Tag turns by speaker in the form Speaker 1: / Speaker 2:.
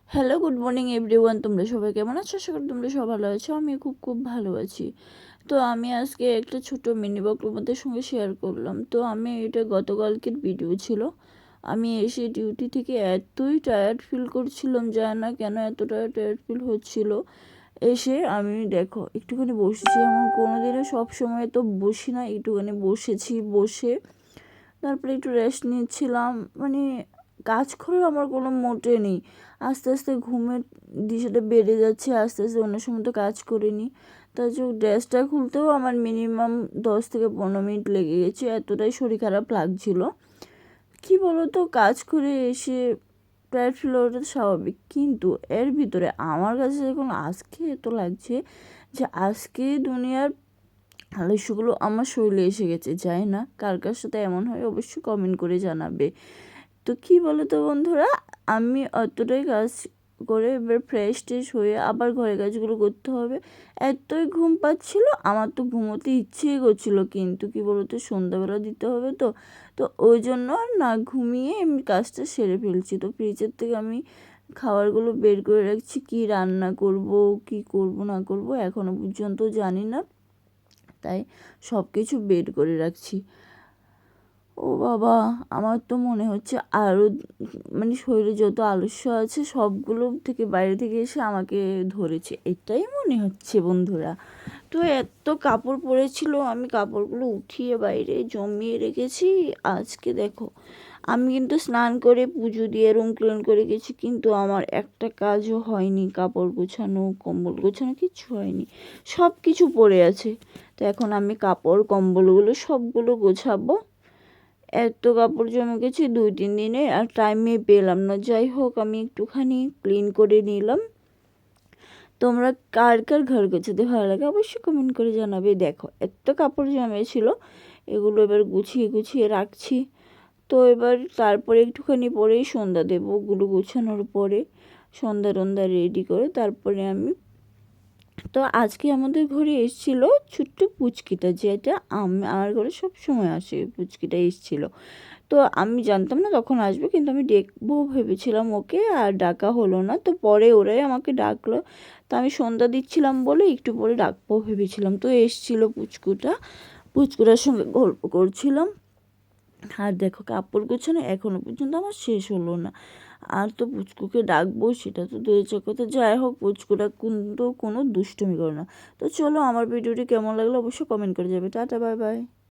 Speaker 1: Hello, good morning everyone. তোমরা সবাই কেমন আছো? আশা করি তোমরা সবাই ভালো আছো। আমি খুব ভালো আছি। তো আমি আজকে একটা ছোট মিনি ব্লগ তোমাদের সঙ্গে শেয়ার করলাম। তো আমি এটা গতকালকের ভিডিও ছিল। আমি এসে ডিউটি থেকে এতই টায়ার্ড ফিল করছিলাম, জানি না কেন এতটা টায়ার্ড ফিল হচ্ছিল। এসে আমি দেখো একটুখানি বসেছি, এমন কোনোদিনও সব সময় তো বসি না, একটুখানি বসেছি। বসে তারপরে একটু রেস্ট নিচ্ছিলাম। মানে কাজ করার আমার কোনো মোটে নেই। আস্তে আস্তে ঘুমের দিশাটা বেড়ে যাচ্ছে, আস্তে আস্তে অন্য সময় তো কাজ করিনি। তার জন্য ড্রেসটা খুলতেও আমার মিনিমাম 10 থেকে 15 মিনিট লেগে গেছে, এতটাই শরীর খারাপ লাগছিল। কি বলো তো, কাজ করে এসে টায়ার্ড ফিল হওয়াটা স্বাভাবিক, কিন্তু এর ভিতরে আমার কাছে এখন আজকে এত লাগছে যে আজকে দুনিয়ার আলস্যগুলো আমার শরীরে এসে গেছে। জানি না কার কার সাথে এমন হয়, অবশ্যই কমেন্ট করে জানাবে। তো কি বলো তো বন্ধুরা, আমি অতটাই কাজ করে এবার ফ্রেশ ট্রেশ হয়ে আবার ঘরের কাজগুলো করতে হবে। এতই ঘুম পাচ্ছিল, আমার তো ঘুমোতে ইচ্ছেই করছিল, কিন্তু কি বলতো সন্ধ্যাবেলা দিতে হবে তো। তো ওই জন্য আর না ঘুমিয়ে আমি কাজটা সেরে ফেলছি। তো ফ্রিজের থেকে আমি খাবারগুলো বের করে রাখছি, কি রান্না করব কি করব না করব এখনও পর্যন্ত জানি না, তাই সব কিছু বের করে রাখছি। ও বাবা, আমার তো মনে হচ্ছে আরও মানে শরীরে যত আলস্য আছে সবগুলো থেকে বাইরে থেকে এসে আমাকে ধরেছে, এটাই মনে হচ্ছে বন্ধুরা। তো এত কাপড় পরেছিল, আমি কাপড়গুলো উঠিয়ে বাইরে জমিয়ে রেখেছি। আজকে দেখো আমি কিন্তু স্নান করে পুজো দিয়ে রুম ক্লিন করে গেছি, কিন্তু আমার একটা কাজও হয়নি, কাপড় গোছানো কম্বল গোছানো কিচ্ছু হয়নি, সব কিছু পড়ে আছে। তো এখন আমি কাপড় কম্বলগুলো সবগুলো গোছাবো। এত কাপড় জমে গেছে 2-3 দিনে, আর টাইমে পেলাম না। যাই হোক, আমি একটুখানি ক্লিন করে নিলাম। তোমরা কার কার ঘর গোছাতে ভালো লাগে অবশ্যই কমেন্ট করে জানাবে। দেখো এত কাপড় জমেছিল, এগুলো এবার গুছিয়ে গুছিয়ে রাখছি। তো এবার তারপরে একটুখানি পরেই সন্ধ্যা দেবো, ওগুলো গোছানোর পরে সন্ধ্যা টন্ধা রেডি করে তারপরে আমি। তো আজকে আমাদের ঘরে এসেছিল ছোট্ট পুচকিটা, যেটা আমার ঘরে সব সময় আসে, পুচকিটা এসেছিল। তো আমি জানতাম না তখন আসবে, কিন্তু আমি দেখবো ভেবেছিলাম ওকে, আর ডাকা হলো না। তো পরে ওরাই আমাকে ডাকলো। তো আমি সন্ধ্যা দিচ্ছিলাম বলে একটু পরে ডাকবো ভেবেছিলাম। তো এসেছিলো পুচকুটার সঙ্গে গল্প করছিলাম। আর দেখো কাপড় গোছানো এখনও পর্যন্ত আমার শেষ হলো না, আর তো পুচকুকে ডাকবো সেটা তো দূরের কথা। যাই হোক, পুচকুটা কিন্তু কোনো দুষ্টুমি করে না। তো চলো, আমার ভিডিওটি কেমন লাগলো অবশ্যই কমেন্ট করে যাবে। Tata, bye bye.